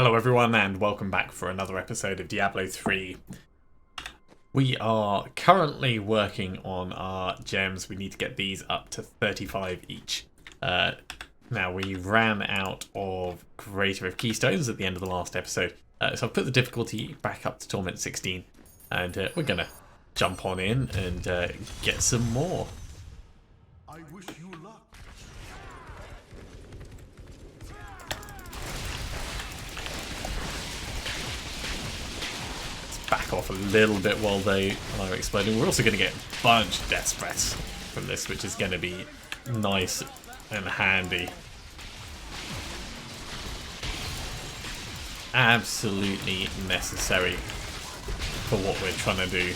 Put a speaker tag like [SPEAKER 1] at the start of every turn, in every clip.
[SPEAKER 1] Hello everyone and welcome back for another episode of Diablo 3. We are currently working on our gems. We need to get these up to 35 each. Now we ran out of Creator of Keystones at the end of the last episode. So I've put the difficulty back up to Torment 16 and we're going to jump on in and get some more.
[SPEAKER 2] I wish you luck.
[SPEAKER 1] Back off a little bit while they are exploding. We're also going to get a bunch of death spreads from this, which is going to be nice and handy. Absolutely necessary for what we're trying to do.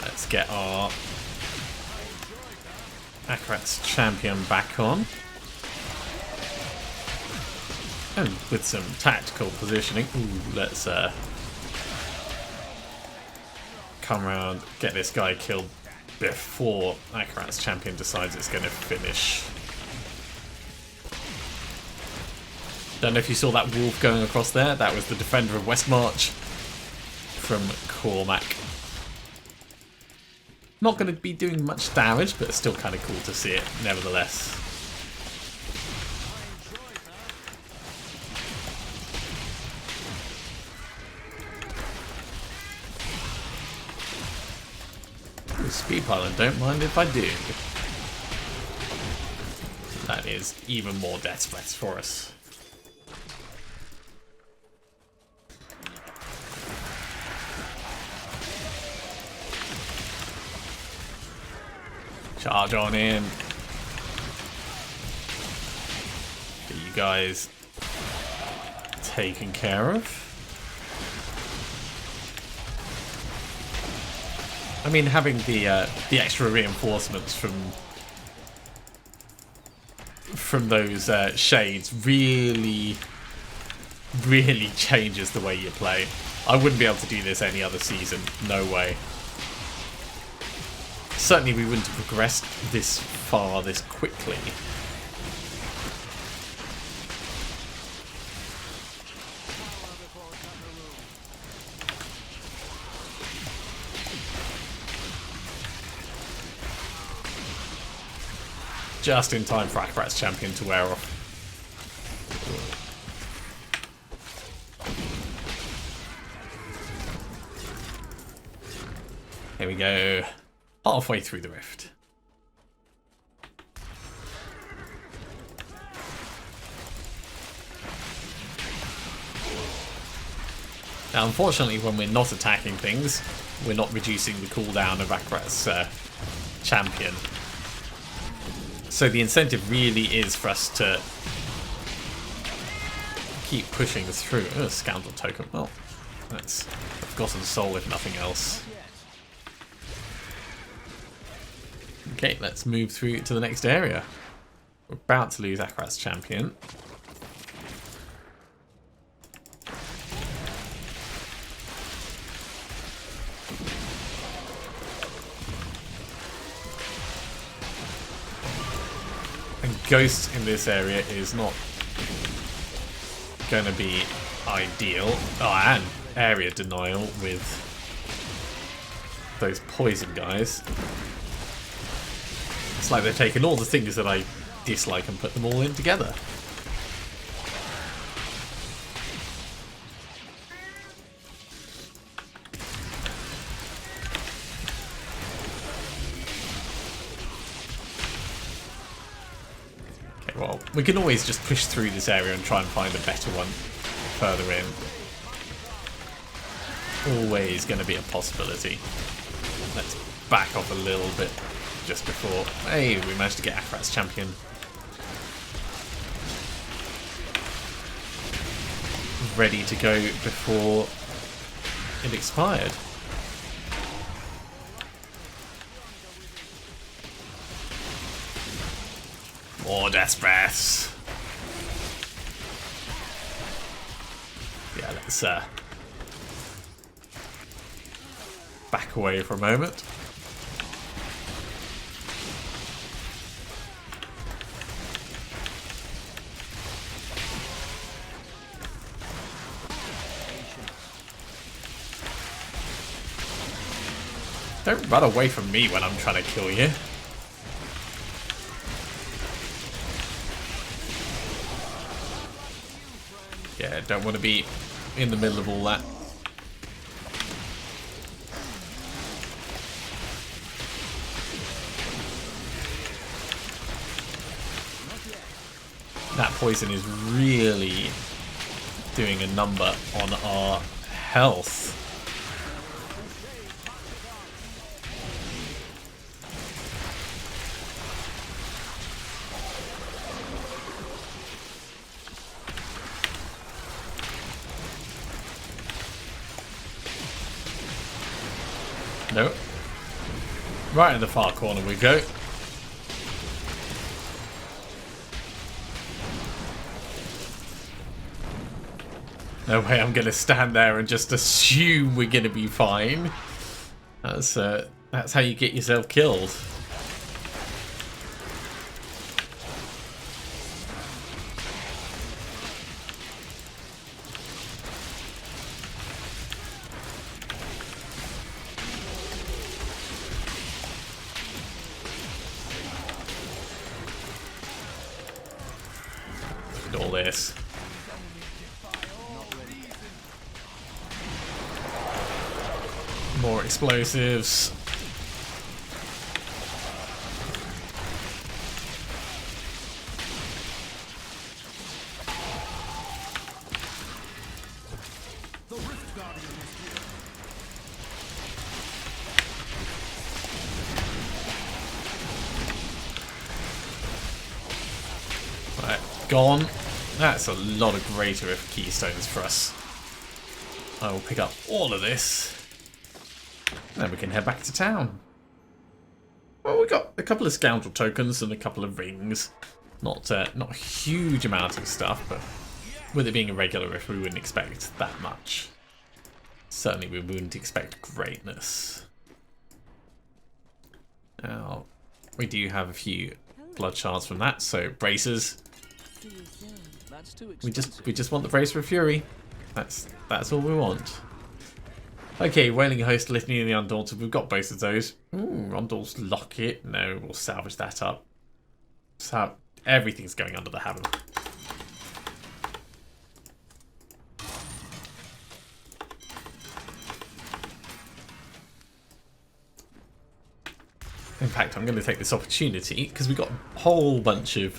[SPEAKER 1] Let's get our Akrat's champion back on. And with some tactical positioning, let's come around, get this guy killed before Akrat's champion decides it's going to finish. Don't know if you saw that wolf going across there. That was the defender of WESTMARCH from Cormac. Not going to be doing much damage, but it's still kind of cool to see it, nevertheless. Speed pylon, don't mind if I do. That is even more death spreads for us. Charge on in. Get you guys taken care of. I mean, having the extra reinforcements from those shades really changes the way you play. I wouldn't be able to do this any other season. No way. Certainly we wouldn't have progressed this far this quickly. Just in time for Akrat's champion to wear off. Here we go. Halfway through the rift. Now, unfortunately, when we're not attacking things, we're not reducing the cooldown of Akrat's champion. So the incentive really is for us to keep pushing through. Oh, scoundrel token. Well, that's a forgotten soul if nothing else. Okay, let's move through to the next area. We're about to lose Akrat's champion. And Ghost in this area is not going to be ideal. Oh, and area denial with those poison guys. It's like they've taken all the things that I dislike and put them all in together. Okay, well, we can always just push through this area and try and find a better one further in. Always going to be a possibility. Let's back off a little bit. Just before, hey, we managed to get Akrat's champion ready to go before it expired. More death breaths. Yeah, let's back away for a moment. Don't run away from me when I'm trying to kill you. Yeah, don't want to be in the middle of all that. That poison is really doing a number on our health. Nope. Right in the far corner we go. No way I'm going to stand there and just assume we're going to be fine. That's how you get yourself killed. Look at all this. More explosives. Right, gone. That's a lot of greater keystones for us. I will pick up all of this. Then we can head back to town. Well, we got a couple of scoundrel tokens and a couple of rings. Not a huge amount of stuff, but with it being a regular rift, we wouldn't expect that much. Certainly, we wouldn't expect greatness. Now, we do have a few blood shards from that, so braces. We just want the brace for fury. That's all we want. Okay, Wailing Host, Litany and the Undaunted. We've got both of those. Ooh, Rondell's Locket. No, we'll salvage that up. So everything's going under the hammer. In fact, I'm going to take this opportunity because we've got a whole bunch of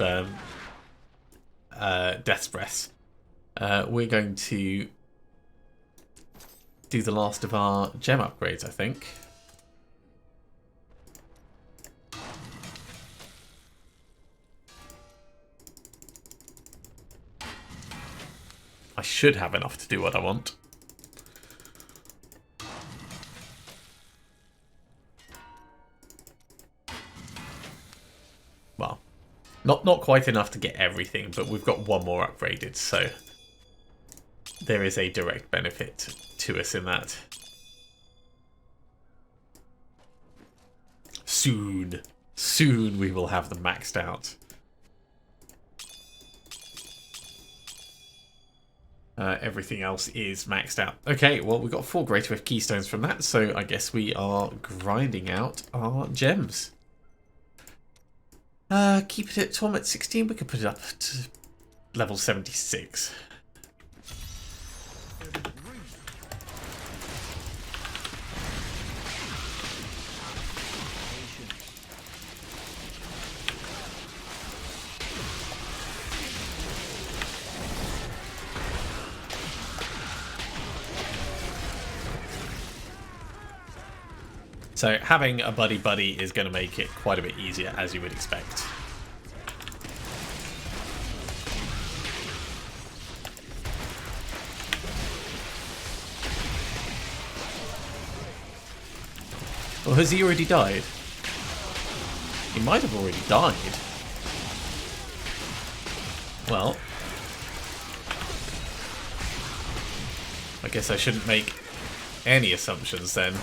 [SPEAKER 1] Death's Breaths. We're going to do the last of our gem upgrades, I think. I should have enough to do what I want. Well, not quite enough to get everything, but we've got one more upgraded, so there is a direct benefit to us in that. Soon we will have them maxed out. Everything else is maxed out. Okay, well, we've got 4 Greater Rift Keystones from that, so I guess we are grinding out our gems. Keep it at Torment 16. We could put it up to level 76. So having a buddy is going to make it quite a bit easier, as you would expect. Or has he already died? He might have already died. Well, I guess I shouldn't make any assumptions then.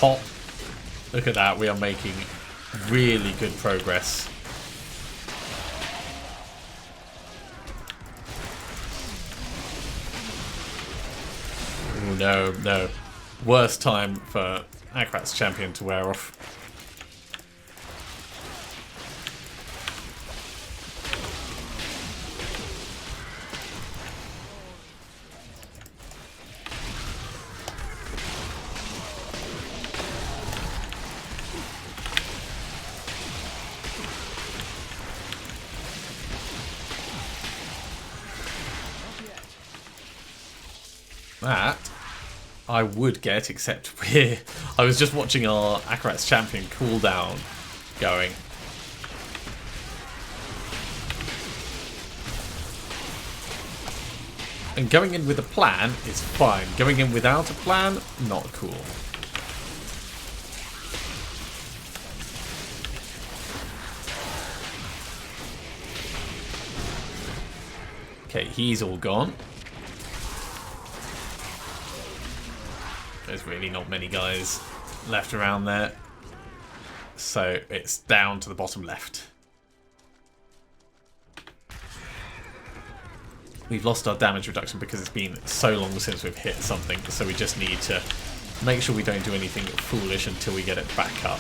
[SPEAKER 1] hot. Look at that, we are making really good progress. Oh no, no. Worst time for Akrat's champion to wear off. That I would get, except I was just watching our Akrat's champion cooldown going. And going in with a plan is fine. Going in without a plan, not cool. Okay, he's all gone. There's really not many guys left around there. So it's down to the bottom left. We've lost our damage reduction because it's been so long since we've hit something. So we just need to make sure we don't do anything foolish until we get it back up.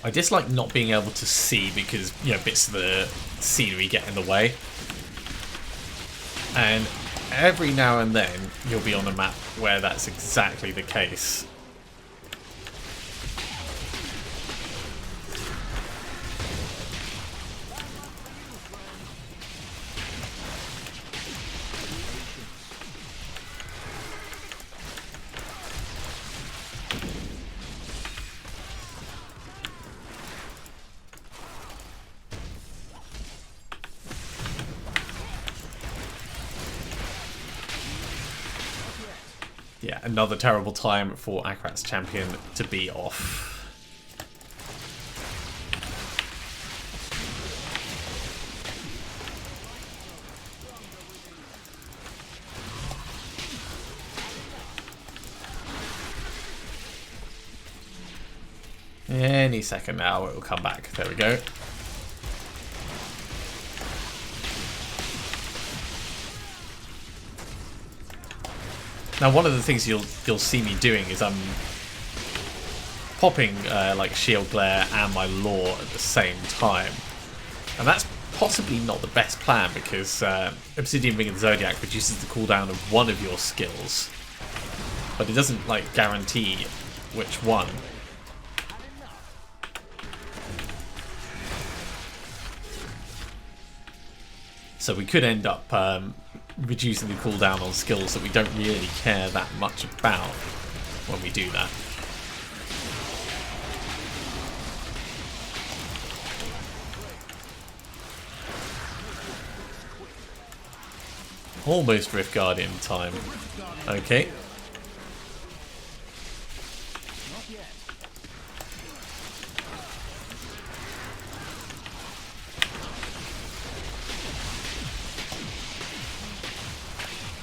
[SPEAKER 1] I dislike not being able to see because, you know, bits of the scenery get in the way. And every now and then you'll be on a map where that's exactly the case. Yeah, another terrible time for Akrat's champion to be off. Any second now it will come back. There we go. Now, one of the things you'll see me doing is I'm popping like Shield Glare and my Law at the same time, and that's possibly not the best plan because Obsidian Ring of the Zodiac reduces the cooldown of one of your skills, but it doesn't like guarantee which one. So we could end up reducing the cooldown on skills that we don't really care that much about when we do that. Almost Rift Guardian time. Okay.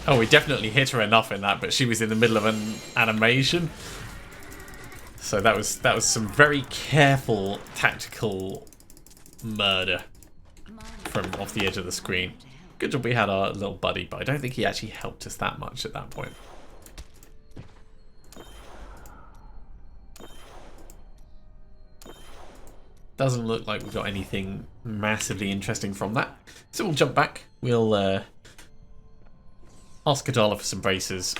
[SPEAKER 1] Oh, we definitely hit her enough in that, but she was in the middle of an animation. So that was some very careful tactical murder from off the edge of the screen. Good job we had our little buddy, but I don't think he actually helped us that much at that point. Doesn't look like we've got anything massively interesting from that. So we'll jump back. We'll ask Kadala for some braces,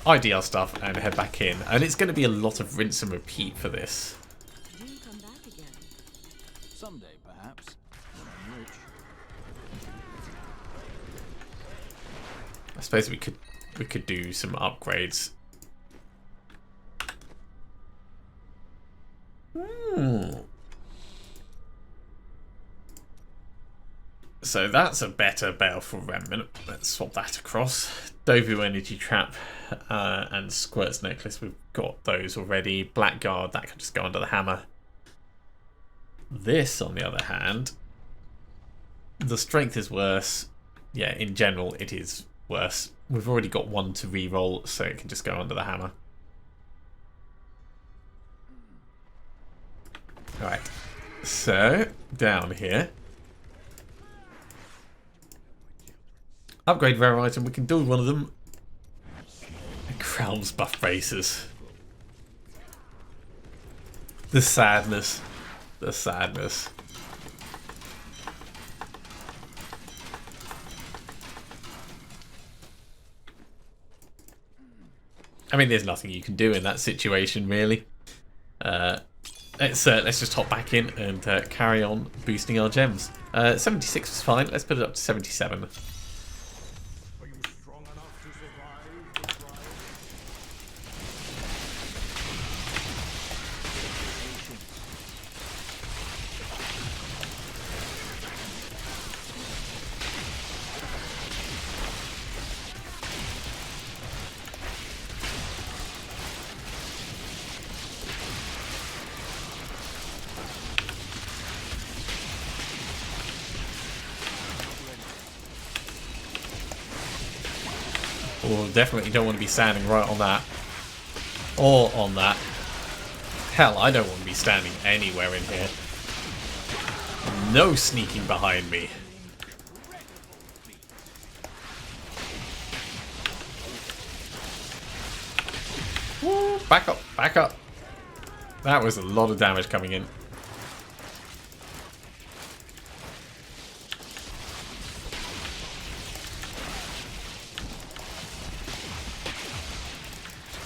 [SPEAKER 1] ID our stuff, and head back in. And it's going to be a lot of rinse and repeat for this.
[SPEAKER 3] Will you come back again?
[SPEAKER 4] Someday, perhaps, when I'm rich.
[SPEAKER 1] I suppose we could do some upgrades. So that's a better Baleful Remnant. Let's swap that across. Dovu Energy Trap and Squirt's Necklace. We've got those already. Blackguard, that can just go under the hammer. This, on the other hand, the strength is worse. Yeah, in general, it is worse. We've already got one to re-roll, so it can just go under the hammer. Alright, so down here. Upgrade rare item, we can do one of them. Crown's buff braces. The sadness. The sadness. I mean, there's nothing you can do in that situation, really. Let's just hop back in and carry on boosting our gems. 76 was fine. Let's put it up to 77.
[SPEAKER 2] Are you strong enough to survive?
[SPEAKER 1] Oh, definitely don't want to be standing right on that. Or on that. Hell, I don't want to be standing anywhere in here. No sneaking behind me. Woo, back up, back up. That was a lot of damage coming in.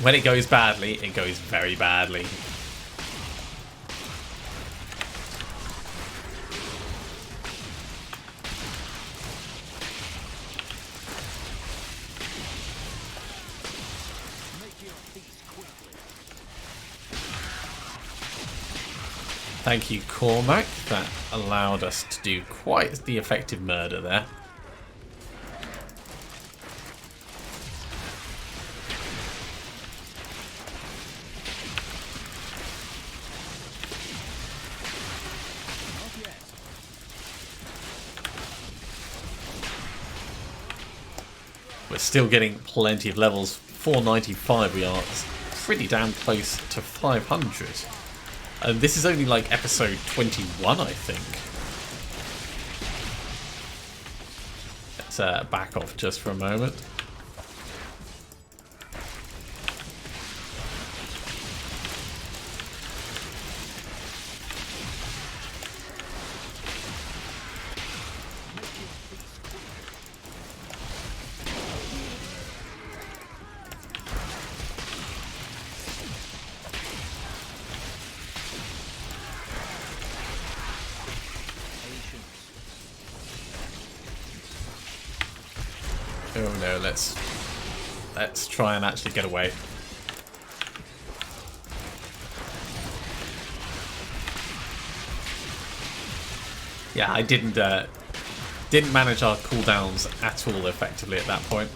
[SPEAKER 1] When it goes badly, it goes very badly. Thank you, Cormac. That allowed us to do quite the effective murder there. We're still getting plenty of levels. 495 we are. It's pretty damn close to 500. And this is only like episode 21, I think. Let's back off just for a moment. Oh no, let's try and actually get away. Yeah, I didn't manage our cooldowns at all effectively at that point.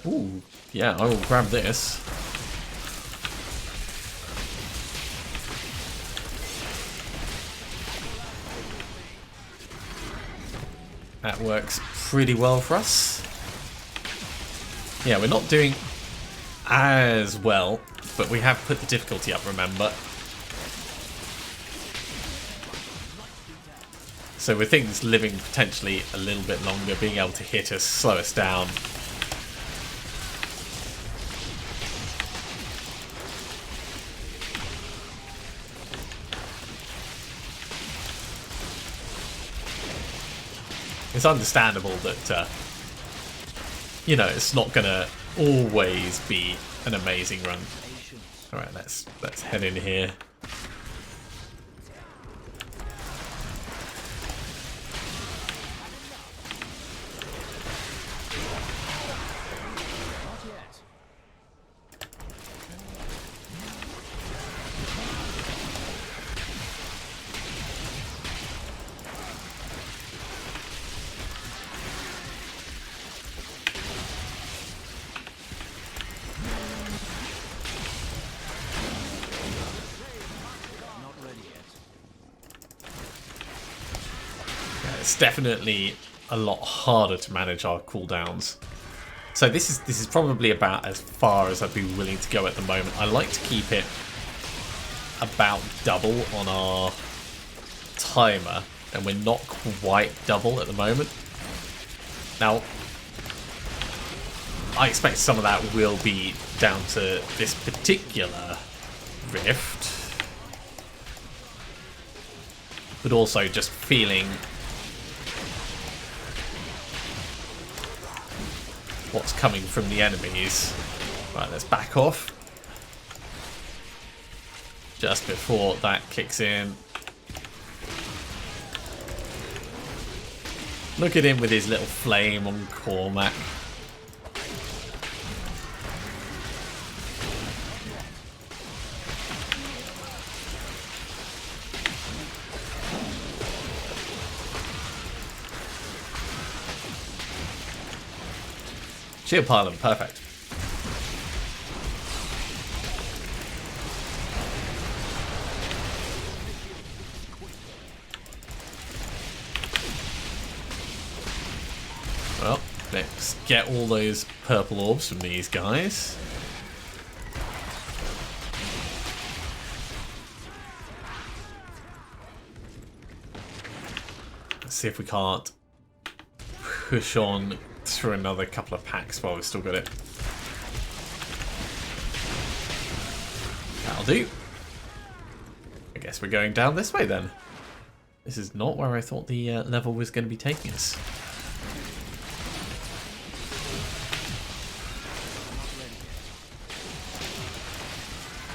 [SPEAKER 1] Ooh, yeah, I will grab this. That works pretty well for us. Yeah, we're not doing as well, but we have put the difficulty up, remember. So with things living potentially a little bit longer, being able to hit us, slow us down. It's understandable that, you know, it's not gonna always be an amazing run. Alright, let's head in here. It's definitely a lot harder to manage our cooldowns. So this is probably about as far as I'd be willing to go at the moment. I like to keep it about double on our timer, and we're not quite double at the moment. Now, I expect some of that will be down to this particular rift, but also just feeling what's coming from the enemies. Right, let's back off just before that kicks in. Look at him with his little flame on Cormac. Shield pylon, perfect. Well, let's get all those purple orbs from these guys. Let's see if we can't push on through another couple of packs while we've still got it. That'll do. I guess we're going down this way then. This is not where I thought the level was going to be taking us.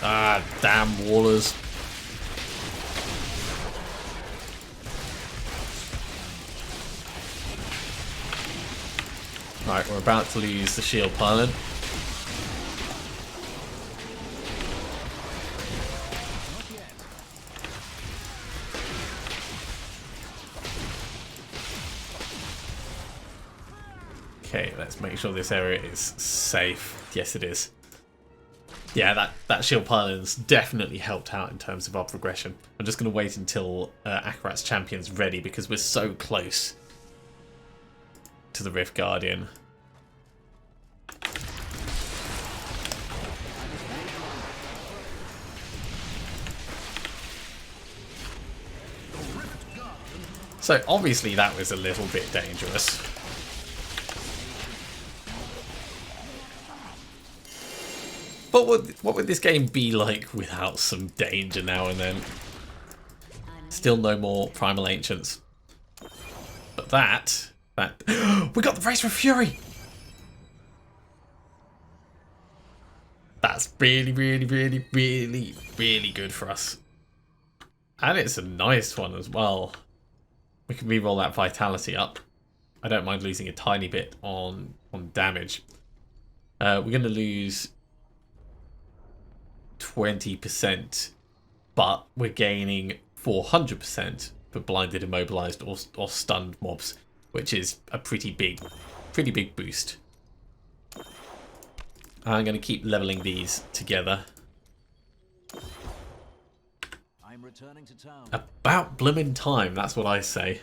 [SPEAKER 1] Ah, damn wallers. Right, we're about to lose the shield pylon. Okay, let's make sure this area is safe. Yes, it is. Yeah, that shield pylon's definitely helped out in terms of our progression. I'm just going to wait until Akarat's champion's ready because we're so close to the Rift Guardian. So obviously that was a little bit dangerous. But what would this game be like without some danger now and then? Still no more Primal Ancients. But that we got the Brace for Fury! That's really, really, really, really, really good for us. And it's a nice one as well. We can re-roll that Vitality up. I don't mind losing a tiny bit on damage. We're going to lose 20%, but we're gaining 400% for blinded, immobilized, or stunned mobs, which is a pretty big boost. I'm going to keep leveling these together.
[SPEAKER 4] I'm returning to town.
[SPEAKER 1] About bloomin' time, that's what I say.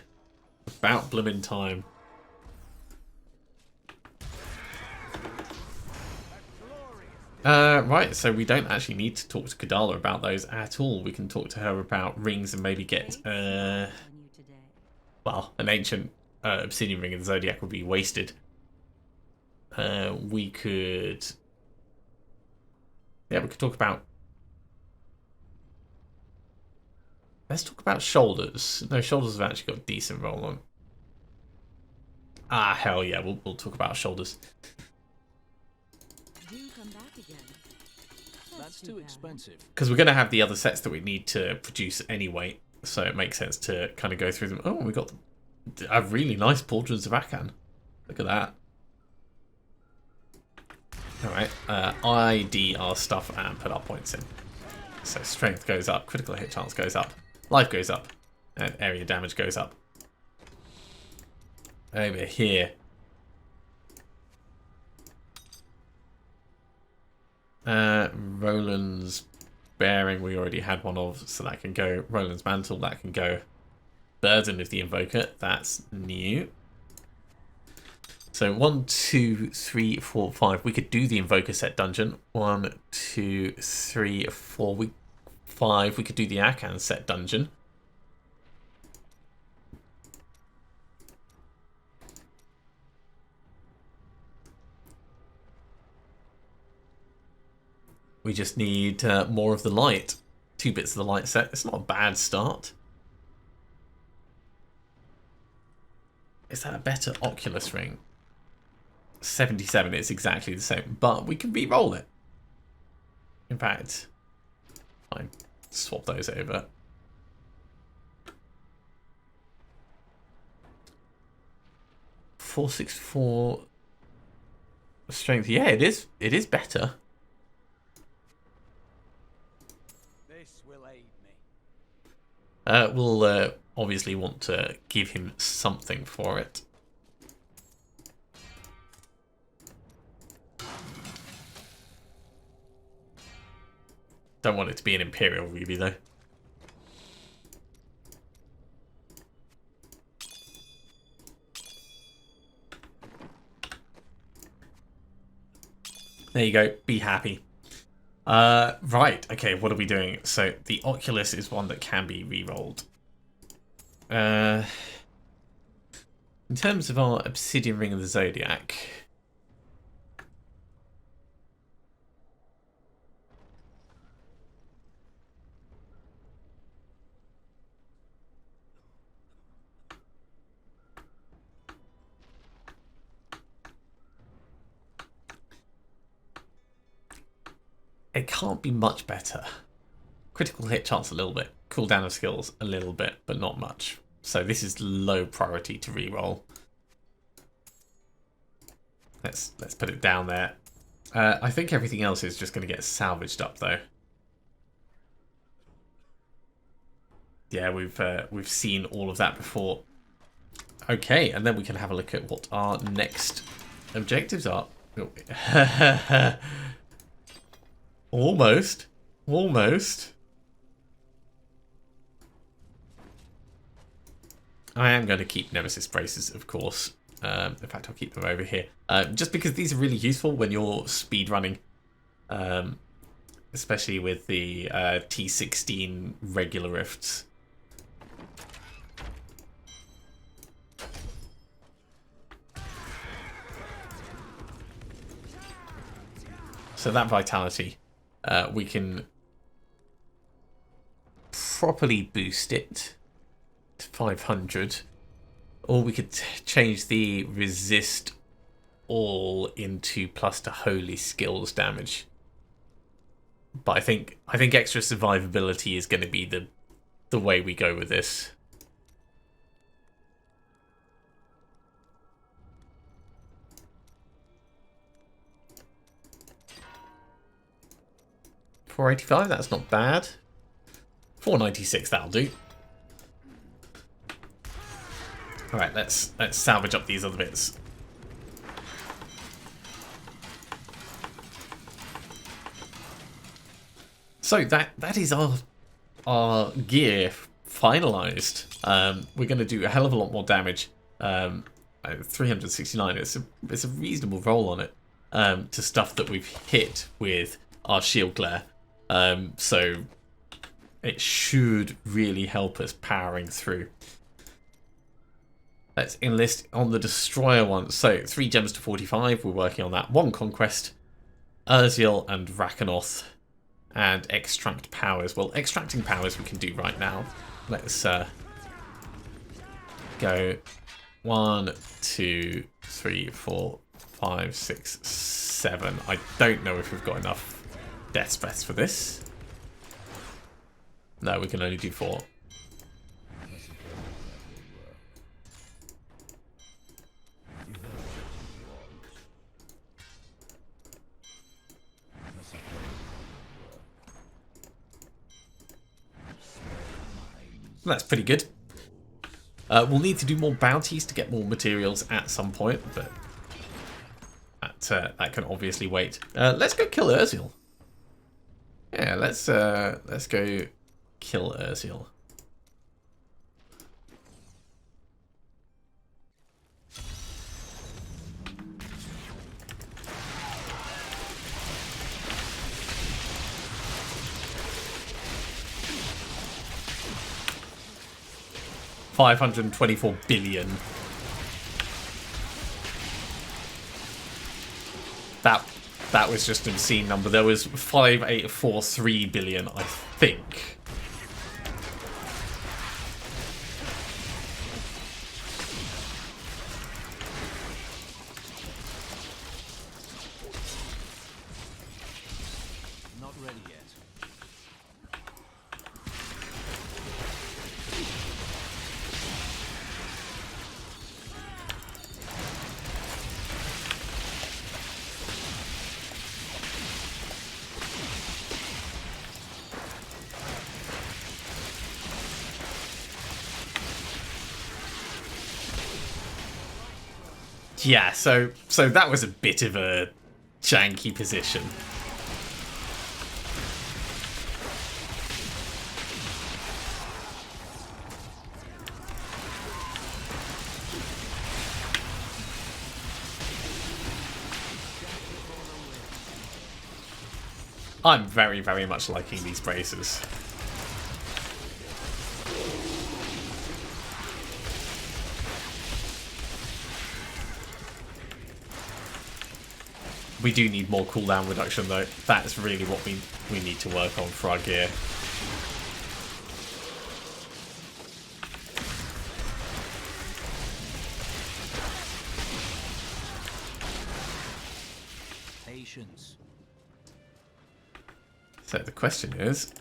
[SPEAKER 1] About bloomin' time. Right, so we don't actually need to talk to Kadala about those at all. We can talk to her about rings and maybe get, well, an ancient obsidian ring in the Zodiac would be wasted. We could... Yeah, we could talk about... Let's talk about shoulders. No, shoulders have actually got a decent roll on. Ah, hell yeah, we'll talk about shoulders.
[SPEAKER 3] Do come back again.
[SPEAKER 4] That's too expensive.
[SPEAKER 1] Because we're going to have the other sets that we need to produce anyway, so it makes sense to kind of go through them. Oh, we got a really nice Portraits of Akan. Look at that. Alright, ID our stuff and put our points in. So strength goes up, critical hit chance goes up, life goes up, and area damage goes up. Over here. Roland's Bearing we already had one of, so that can go. Roland's Mantle, that can go. Burden of the Invoker, that's new. So 1, 2, 3, 4, 5. We could do the Invoker set dungeon. 1, 2, 3, 4, 5. We could do the Akan set dungeon. We just need more of the light. 2 bits of the light set. It's not a bad start. Is that a better Oculus ring? 77 is exactly the same, but we can re-roll it. In fact, fine. Swap those over. .464 strength. Yeah, it is. It is better.
[SPEAKER 4] This will aid me.
[SPEAKER 1] We'll obviously want to give him something for it. Don't want it to be an Imperial Ruby though. There you go. Be happy. Right. Okay, what are we doing? So the Oculus is one that can be re-rolled. In terms of our Obsidian Ring of the Zodiac, it can't be much better. Critical hit chance a little bit, cooldown of skills a little bit, but not much. So this is low priority to reroll. Let's put it down there. I think everything else is just going to get salvaged up though. Yeah, we've seen all of that before. Okay, and then we can have a look at what our next objectives are. Almost. I am going to keep Nemesis braces, of course. In fact, I'll keep them over here. Just because these are really useful when you're speedrunning. Especially with the T16 regular rifts. So that vitality, we can properly boost it to 500, or we could change the resist all into plus to holy skills damage. But I think extra survivability is going to be the way we go with this. $485, that's not bad. $496, that'll do. Alright, let's salvage up these other bits. So that is our gear finalized. We're going to do a hell of a lot more damage. 369. It's a reasonable roll on it to stuff that we've hit with our shield glare. So it should really help us powering through. Let's enlist on the destroyer one. So 3 gems to 45. We're working on that. 1 conquest, Urziel and Rakanoth, and extract powers. Well, extracting powers we can do right now. Let's go 1, 2, 3, 4, 5, 6, 7. I don't know if we've got enough death breaths for this. No, we can only do 4. That's pretty good. We'll need to do more bounties to get more materials at some point, but that can obviously wait. Let's go kill Urziel. Yeah, let's go kill Urziel. $524 billion. That was just an obscene number. There was 5843 billion, I think.
[SPEAKER 4] Not ready yet.
[SPEAKER 1] Yeah, so that was a bit of a janky position. I'm very, very much liking these braces. We do need more cooldown reduction though. That's really what we need to work on for our gear.
[SPEAKER 4] Patience.
[SPEAKER 1] So the question is,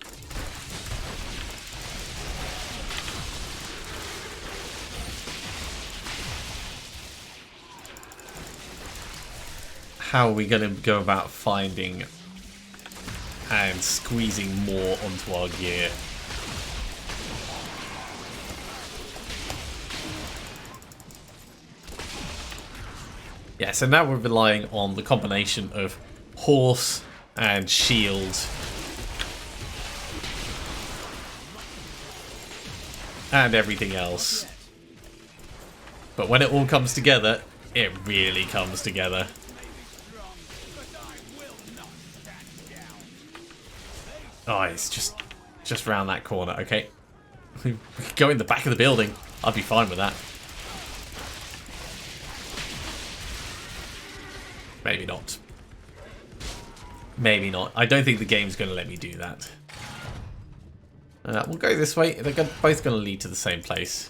[SPEAKER 1] how are we going to go about finding and squeezing more onto our gear? Yeah, so now we're relying on the combination of horse and shield and everything else. But when it all comes together, it really comes together. Oh, it's just round that corner. Okay. We could go in the back of the building. I'd be fine with that. Maybe not. Maybe not. I don't think the game's going to let me do that. We'll go this way. They're both going to lead to the same place.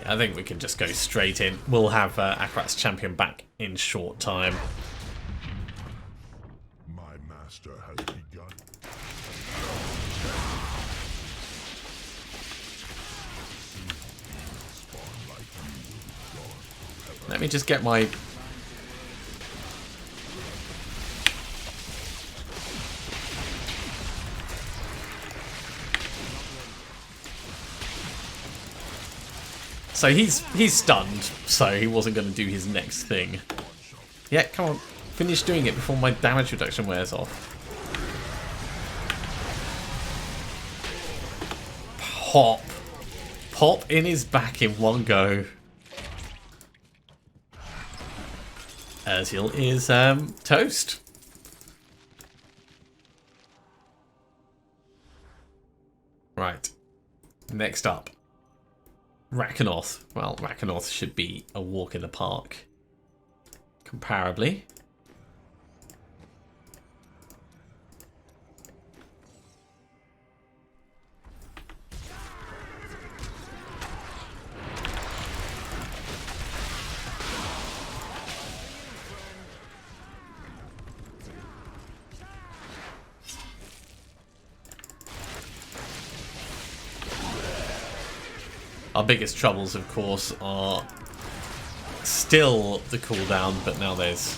[SPEAKER 1] I think we can just go straight in. We'll have Akarat's champion back in short time.
[SPEAKER 2] My master has begun.
[SPEAKER 1] Let me just get my... So he's stunned, so he wasn't going to do his next thing. Yeah, come on. Finish doing it before my damage reduction wears off. Pop. Pop in his back in one go. Ursil is toast. Right. Next up. Rakenorth. Well, Rakenorth should be a walk in the park. Comparably. Our biggest troubles, of course, are still the cooldown, but now there's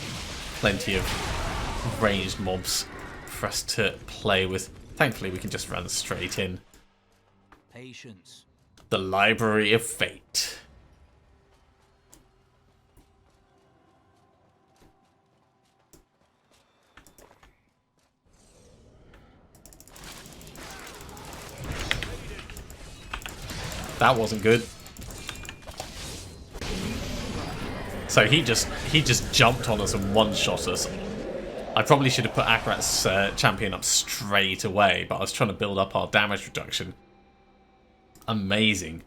[SPEAKER 1] plenty of ranged mobs for us to play with. Thankfully, we can just run straight in.
[SPEAKER 4] Patience.
[SPEAKER 1] The Library of Fate. That wasn't good. So he just jumped on us and one-shot us. I probably should have put Akarat's champion up straight away, but I was trying to build up our damage reduction. Amazing.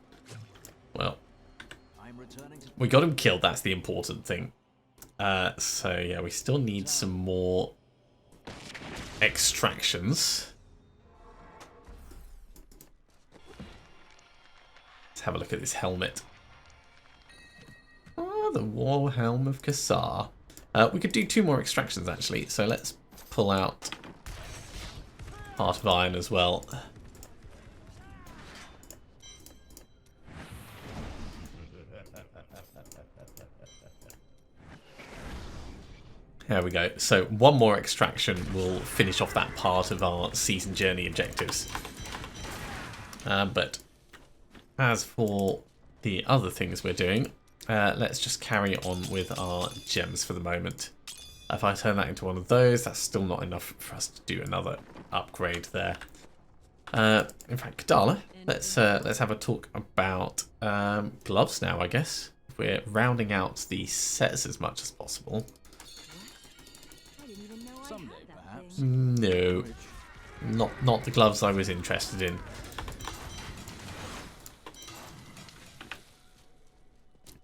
[SPEAKER 1] Well, we got him killed. That's the important thing. So yeah, we still need some more extractions. Have a look at this helmet. Oh, the War Helm of Kassar. We could do 2 more extractions actually, so let's pull out Heart of Iron as well. There we go. So 1 more extraction will finish off that part of our season journey objectives. But as for the other things we're doing, let's just carry on with our gems for the moment. If I turn that into one of those, that's still not enough for us to do another upgrade there. In fact, Kadala, let's have a talk about gloves now, I guess. We're rounding out the sets as much as possible.
[SPEAKER 4] Someday, perhaps.
[SPEAKER 1] No, not the gloves I was interested in.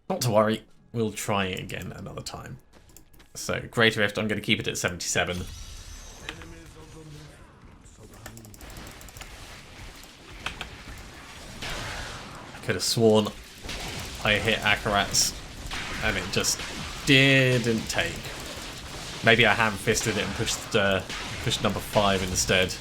[SPEAKER 1] Not to worry, we'll try it again another time. So, Greater Rift, I'm going to keep it at 77. I could have sworn I hit Akarat's and it just didn't take. Maybe I ham-fisted it and pushed number 5 instead.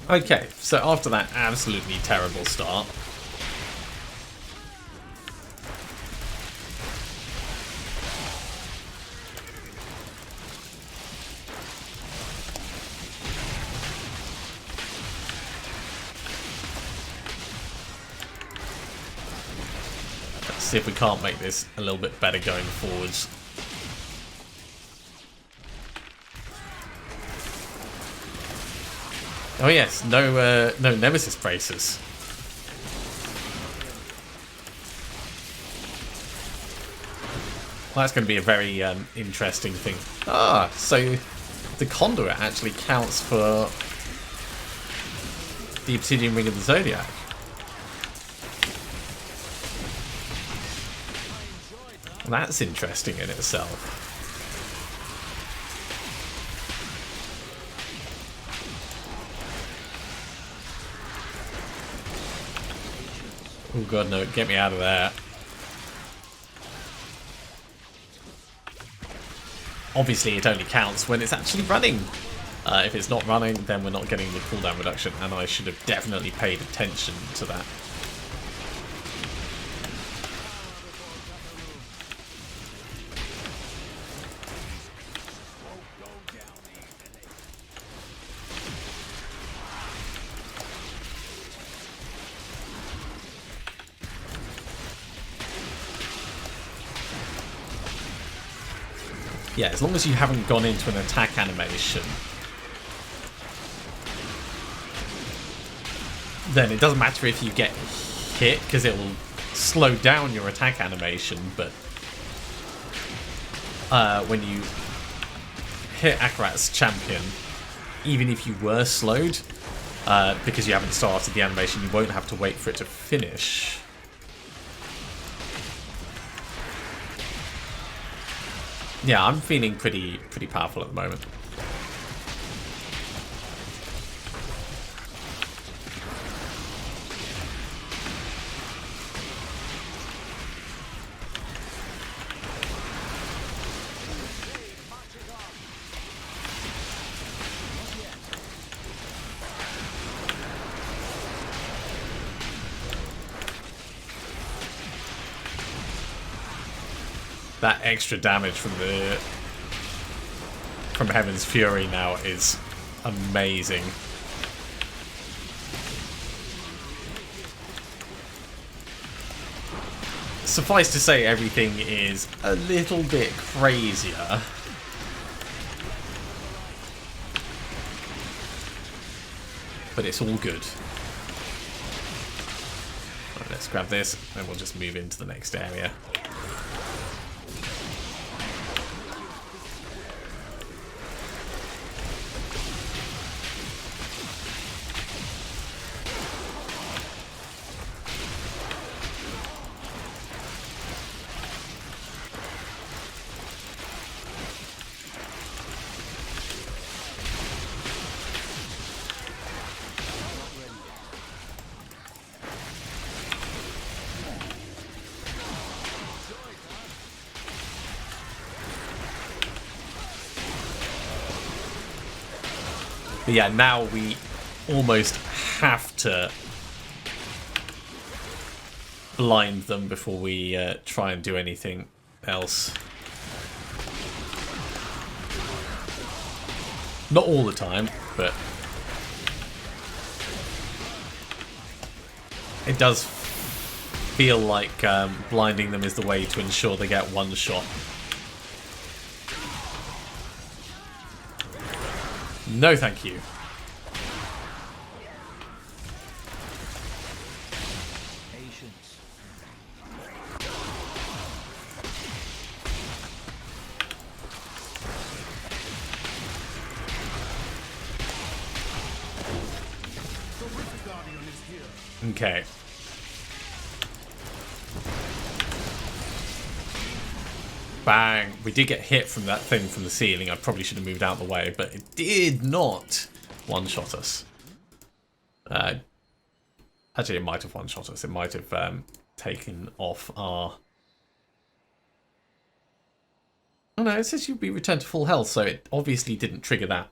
[SPEAKER 1] Okay, so after that absolutely terrible start, let's see if we can't make this a little bit better going forwards. Oh yes, no Nemesis braces. Well, that's going to be a very interesting thing. Ah, so the conduit actually counts for the Obsidian Ring of the Zodiac. That's interesting in itself. Oh god, no, get me out of there. Obviously it only counts when it's actually running. If it's not running, then we're not getting the cooldown reduction, and I should have definitely paid attention to that. Yeah, as long as you haven't gone into an attack animation, then it doesn't matter if you get hit, because it will slow down your attack animation, but when you hit Akarat's champion, even if you were slowed, because you haven't started the animation, you won't have to wait for it to finish. Yeah, I'm feeling pretty powerful at the moment. That extra damage from Heaven's Fury now is amazing. Suffice to say, everything is a little bit crazier. But it's all good. Right, let's grab this, and we'll just move into the next area. But yeah, now we almost have to blind them before we try and do anything else. Not all the time, but it does feel like blinding them is the way to ensure they get one shot. No, thank you.
[SPEAKER 4] Patience.
[SPEAKER 1] Okay. Bang. We did get hit from that thing from the ceiling. I probably should have moved out of the way, but it did not one-shot us. Actually, it might have one-shot us. It might have taken off our... Oh no, it says you'll be returned to full health, so it obviously didn't trigger that.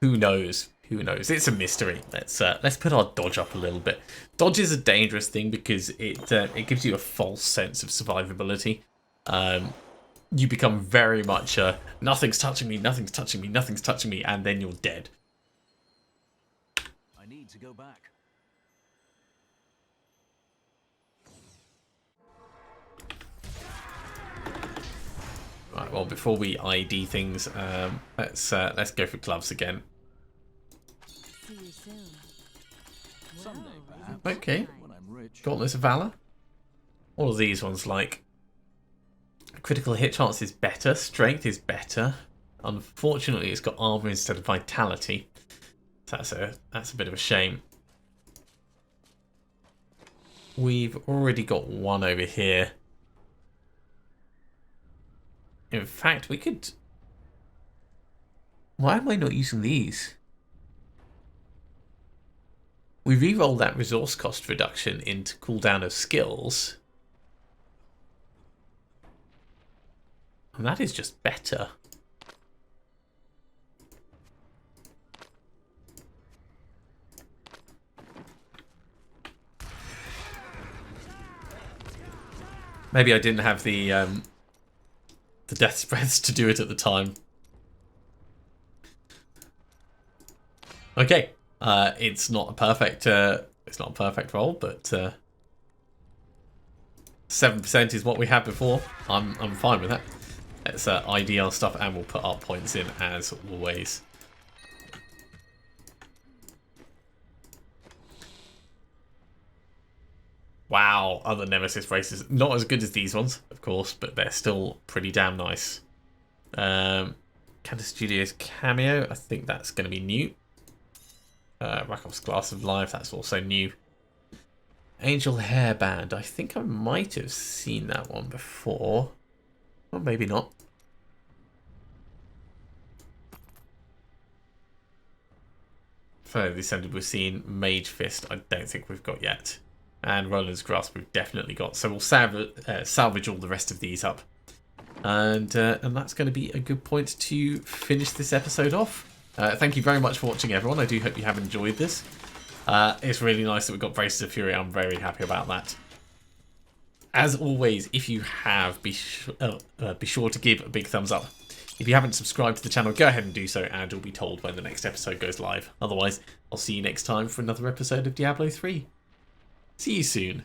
[SPEAKER 1] Who knows? Who knows? It's a mystery. Let's put our dodge up a little bit. Dodge is a dangerous thing because it gives you a false sense of survivability. You become very much nothing's touching me, nothing's touching me, nothing's touching me, and then you're dead.
[SPEAKER 4] I need to go back.
[SPEAKER 1] Right, well, before we ID things, let's go for gloves again.
[SPEAKER 3] See you soon.
[SPEAKER 4] Someday,
[SPEAKER 3] Wow,
[SPEAKER 4] perhaps.
[SPEAKER 1] Okay.
[SPEAKER 4] When I'm rich.
[SPEAKER 1] Gauntlets of Valor. All of these ones like critical hit chance is better, strength is better. Unfortunately, it's got armor instead of vitality. So that's a bit of a shame. We've already got one over here. In fact, we could... Why am I not using these? We re-roll that resource cost reduction into cooldown of skills. And that is just better. Maybe I didn't have the death breaths to do it at the time. Okay, it's not a perfect roll, but 7% is what we had before. I'm fine with that. It's IDL stuff, and we'll put our points in as always. Wow, other Nemesis races. Not as good as these ones, of course, but they're still pretty damn nice. Cantor Studios Cameo, I think that's going to be new. Rakov's Glass of Life, that's also new. Angel Hairband, I think I might have seen that one before. Or maybe not. Further Descended, we've seen. Mage Fist, I don't think we've got yet. And Roland's Grasp we've definitely got. So we'll salvage all the rest of these up. And that's going to be a good point to finish this episode off. Thank you very much for watching, everyone. I do hope you have enjoyed this. It's really nice that we've got Braces of Fury. I'm very happy about that. As always, if you have, be sure to give a big thumbs up. If you haven't subscribed to the channel, go ahead and do so, and you'll be told when the next episode goes live. Otherwise, I'll see you next time for another episode of Diablo 3. See you soon.